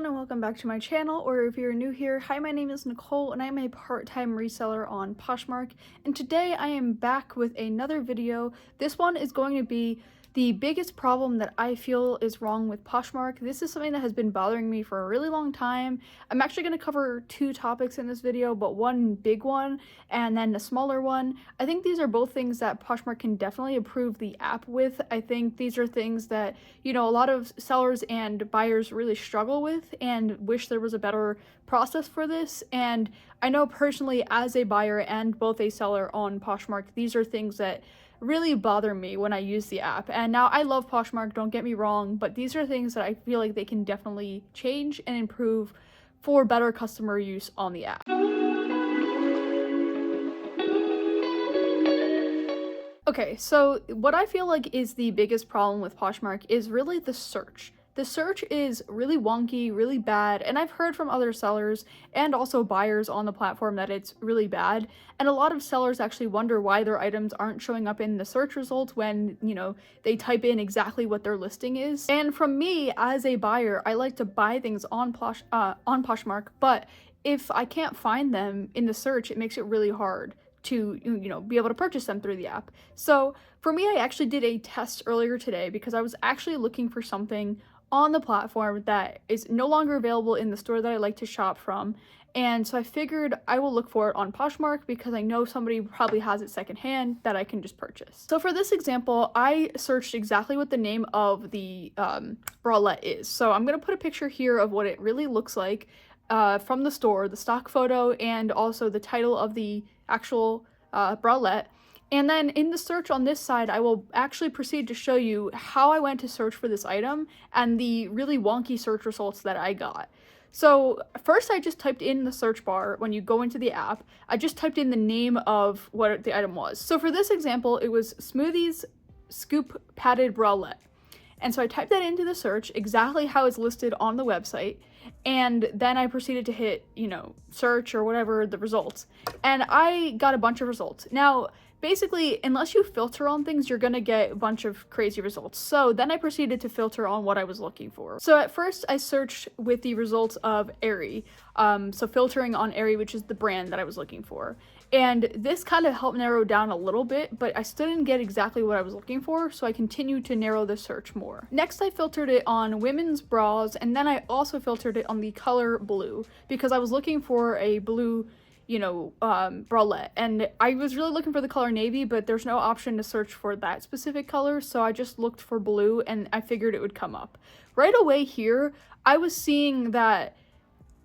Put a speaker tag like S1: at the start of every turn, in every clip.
S1: everyone and welcome back to my channel, or if you're new here, hi, my name is Nicole and I'm a part-time reseller on POSHMARK, and today I am back with another video. This one is going to be the biggest problem that I feel is wrong with POSHMARK. This is something that has been bothering me for a really long time. I'm actually going to cover two topics in this video, but one big one and then a smaller one. I think these are both things that POSHMARK can definitely improve the app with. I think these are things that, you know, a lot of sellers and buyers really struggle with and wish there was a better process for this. And I know personally, as a buyer and both a seller on POSHMARK, these are things that really bother me when I use the app. And now I love POSHMARK, don't get me wrong, but these are things that I feel like they can definitely change and improve for better customer use on the app. Okay, so what I feel like is the biggest problem with POSHMARK is really the search. The search is really wonky, really bad, and I've heard from other sellers and also buyers on the platform that it's really bad, and a lot of sellers actually wonder why their items aren't showing up in the search results when, you know, they type in exactly what their listing is. And from me, as a buyer, I like to buy things on POSHMARK, but if I can't find them in the search, it makes it really hard to, you know, be able to purchase them through the app. So for me, I actually did a test earlier today because I was actually looking for something on the platform that is no longer available in the store that I like to shop from. And so I figured I will look for it on POSHMARK because I know somebody probably has it secondhand that I can just purchase. So for this example, I searched exactly what the name of the bralette is. So I'm going to put a picture here of what it really looks like from the store, the stock photo, and also the title of the actual bralette. And then in the search on this side, I will actually proceed to show you how I went to search for this item and the really wonky search results that I got. So first I just typed in the search bar when you go into the app, I just typed in the name of what the item was. So for this example, it was Smoothies Scoop Padded Bralette. And so I typed that into the search, exactly how it's listed on the website, and then I proceeded to hit, you know, search or whatever the results. And I got a bunch of results. Now, basically, unless you filter on things, you're gonna get a bunch of crazy results. So then I proceeded to filter on what I was looking for. So at first I searched with the results of Aerie. So filtering on Aerie, which is the brand that I was looking for. And this kind of helped narrow down a little bit, but I still didn't get exactly what I was looking for, so I continued to narrow the search more. Next, I filtered it on women's bras, and then I also filtered it on the color blue, because I was looking for a blue, you know, bralette, and I was really looking for the color navy, but there's no option to search for that specific color, so I just looked for blue, and I figured it would come up. Right away here, I was seeing that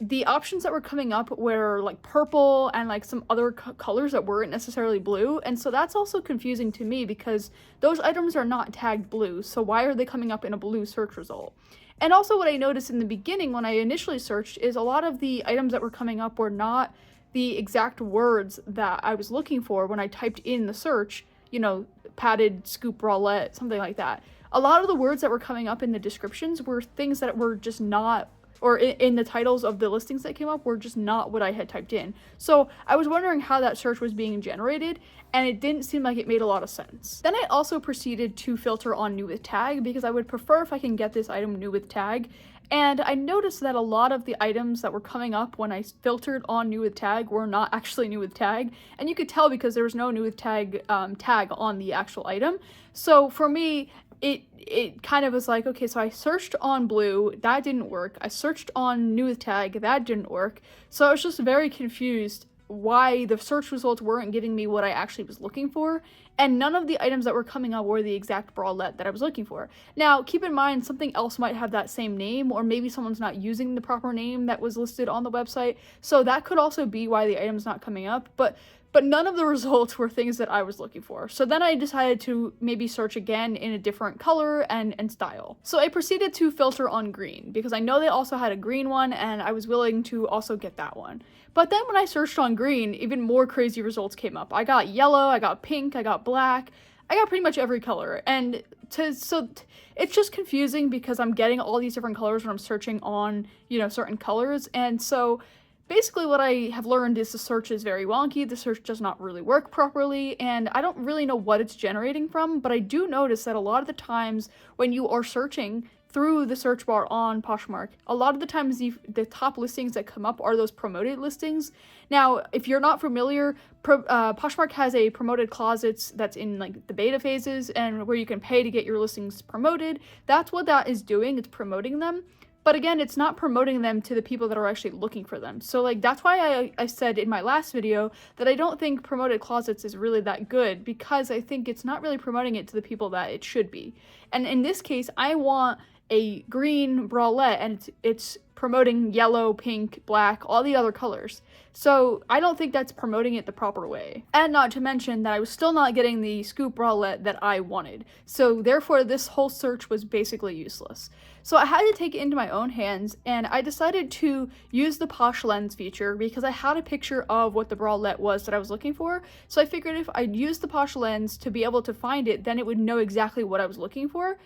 S1: the options that were coming up were like purple and like some other colors that weren't necessarily blue, and so that's also confusing to me because those items are not tagged blue, so why are they coming up in a blue search result? And also what I noticed in the beginning when I initially searched is a lot of the items that were coming up were not the exact words that I was looking for when I typed in the search, you know, padded scoop bralette, something like that. A lot of the words that were coming up in the descriptions were things that were just not, or in the titles of the listings that came up were just not what I had typed in. So I was wondering how that search was being generated, and it didn't seem like it made a lot of sense. Then I also proceeded to filter on new with tag because I would prefer if I can get this item new with tag. And I noticed that a lot of the items that were coming up when I filtered on new with tag were not actually new with tag. And you could tell because there was no new with tag tag on the actual item. So for me, it kind of was like, okay, so I searched on blue, that didn't work. I searched on new with tag, that didn't work. So I was just very confused why the search results weren't giving me what I actually was looking for, and none of the items that were coming up were the exact bralette that I was looking for. Now, keep in mind, something else might have that same name, or maybe someone's not using the proper name that was listed on the website, so that could also be why the item's not coming up, but none of the results were things that I was looking for. So then I decided to maybe search again in a different color and style. So I proceeded to filter on green because I know they also had a green one and I was willing to also get that one. But then when I searched on green, even more crazy results came up. I got yellow, I got pink, I got black, I got pretty much every color. And so it's just confusing because I'm getting all these different colors when I'm searching on, you know, certain colors. And so basically what I have learned is the search is very wonky, the search does not really work properly, and I don't really know what it's generating from, but I do notice that a lot of the times when you are searching through the search bar on Poshmark, a lot of the times the top listings that come up are those promoted listings. Now, if you're not familiar, Poshmark has a promoted closets that's in like the beta phases and where you can pay to get your listings promoted. That's what that is doing. It's promoting them. But again, it's not promoting them to the people that are actually looking for them. So like that's why I said in my last video that I don't think promoted closets is really that good, because I think it's not really promoting it to the people that it should be. And in this case, I want a green bralette and it's promoting yellow, pink, black, all the other colors. So I don't think that's promoting it the proper way. And not to mention that I was still not getting the scoop bralette that I wanted. So therefore this whole search was basically useless. So I had to take it into my own hands, and I decided to use the Posh Lens feature because I had a picture of what the bralette was that I was looking for. So I figured if I'd use the Posh Lens to be able to find it, then it would know exactly what I was looking for.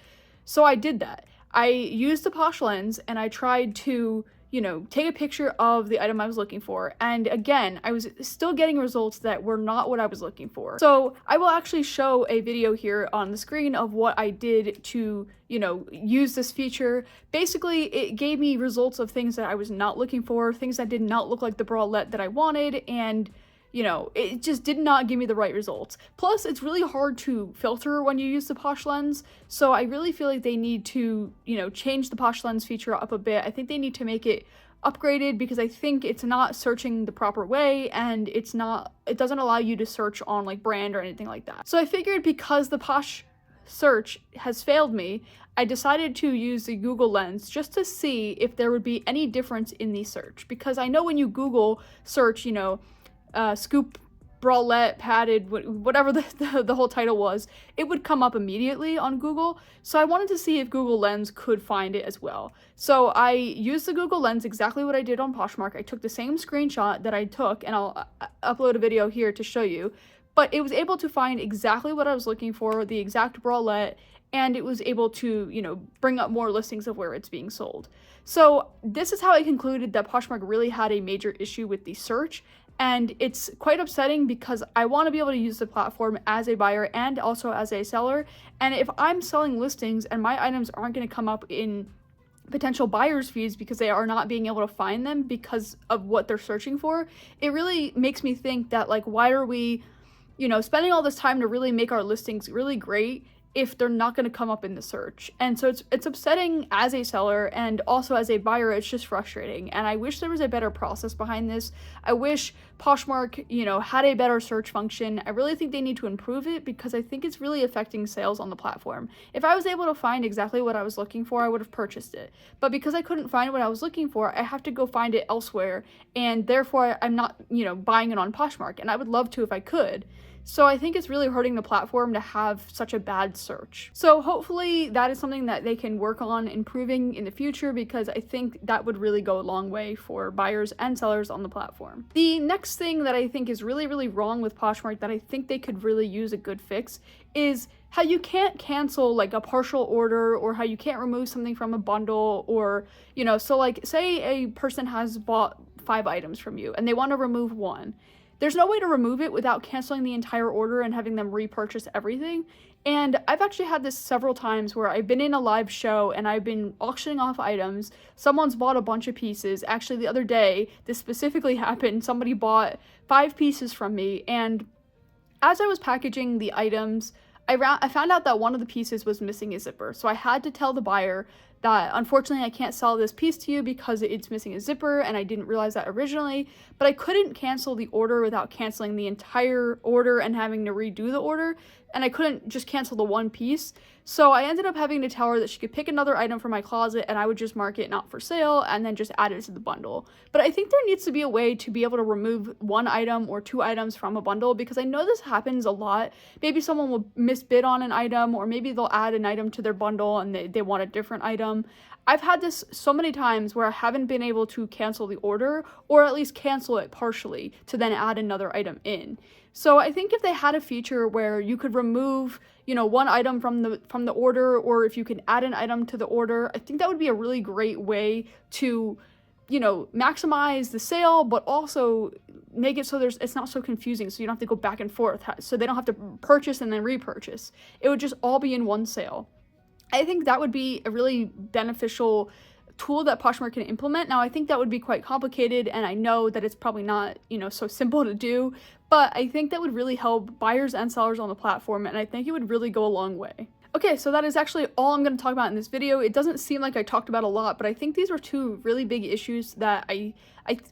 S1: So I did that. I used the Posh Lens and I tried to, take a picture of the item I was looking for. And again, I was still getting results that were not what I was looking for. So I will actually show a video here on the screen of what I did to, use this feature. Basically, it gave me results of things that I was not looking for, things that did not look like the bralette that I wanted, and it just did not give me the right results. Plus, it's really hard to filter when you use the Posh Lens, so I really feel like they need to, change the Posh Lens feature up a bit. I think they need to make it upgraded because I think it's not searching the proper way, and it doesn't allow you to search on like brand or anything like that. So I figured because the Posh search has failed me, I decided to use the Google Lens just to see if there would be any difference in the search, because I know when you Google search, scoop bralette padded, whatever the whole title was, it would come up immediately on Google. So I wanted to see if Google Lens could find it as well. So I used the Google Lens, exactly what I did on Poshmark. I took the same screenshot that I took, and I'll upload a video here to show you, but it was able to find exactly what I was looking for, the exact bralette, and it was able to, bring up more listings of where it's being sold. So this is how I concluded that Poshmark really had a major issue with the search. And it's quite upsetting because I want to be able to use the platform as a buyer and also as a seller. And if I'm selling listings and my items aren't going to come up in potential buyers' feeds because they are not being able to find them because of what they're searching for, it really makes me think that, like, why are we, spending all this time to really make our listings really great if they're not going to come up in the search? And so it's upsetting as a seller, and also as a buyer, it's just frustrating. And I wish there was a better process behind this. I wish Poshmark, had a better search function. I really think they need to improve it because I think it's really affecting sales on the platform. If I was able to find exactly what I was looking for, I would have purchased it. But because I couldn't find what I was looking for, I have to go find it elsewhere, and therefore I'm not, buying it on Poshmark, and I would love to if I could. So I think it's really hurting the platform to have such a bad search. So hopefully that is something that they can work on improving in the future, because I think that would really go a long way for buyers and sellers on the platform. The next thing that I think is really, really wrong with Poshmark that I think they could really use a good fix is how you can't cancel like a partial order, or how you can't remove something from a bundle, or, so like say a person has bought 5 items from you and they want to remove one. There's no way to remove it without canceling the entire order and having them repurchase everything. And I've actually had this several times where I've been in a live show and I've been auctioning off items. Someone's bought a bunch of pieces. Actually, the other day, this specifically happened. Somebody bought 5 pieces from me, and as I was packaging the items, I found out that one of the pieces was missing a zipper. So I had to tell the buyer that unfortunately I can't sell this piece to you because it's missing a zipper, and I didn't realize that originally, but I couldn't cancel the order without canceling the entire order and having to redo the order, and I couldn't just cancel the one piece. So I ended up having to tell her that she could pick another item from my closet and I would just mark it not for sale and then just add it to the bundle. But I think there needs to be a way to be able to remove one item or 2 items from a bundle, because I know this happens a lot. Maybe someone will misbid on an item, or maybe they'll add an item to their bundle and they want a different item. I've had this so many times where I haven't been able to cancel the order, or at least cancel it partially to then add another item in. So I think if they had a feature where you could remove, one item from the order, or if you could add an item to the order, I think that would be a really great way to, maximize the sale, but also make it so it's not so confusing, so you don't have to go back and forth, so they don't have to purchase and then repurchase. It would just all be in one sale. I think that would be a really beneficial tool that Poshmark can implement. Now, I think that would be quite complicated, and I know that it's probably not, so simple to do, but I think that would really help buyers and sellers on the platform, and I think it would really go a long way. Okay, so that is actually all I'm going to talk about in this video. It doesn't seem like I talked about a lot, but I think these are two really big issues that I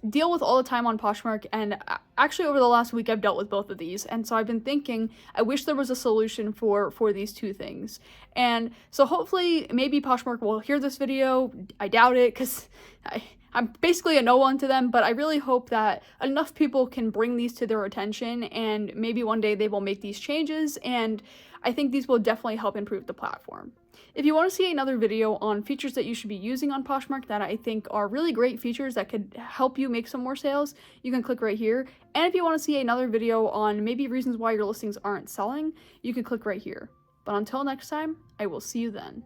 S1: deal with all the time on Poshmark, and actually over the last week I've dealt with both of these, and so I've been thinking I wish there was a solution for these two things. And so hopefully maybe Poshmark will hear this video. I doubt it, because I'm basically a no one to them, but I really hope that enough people can bring these to their attention, and maybe one day they will make these changes, and I think these will definitely help improve the platform. If you want to see another video on features that you should be using on Poshmark that I think are really great features that could help you make some more sales, you can click right here. And if you want to see another video on maybe reasons why your listings aren't selling, you can click right here. But until next time, I will see you then.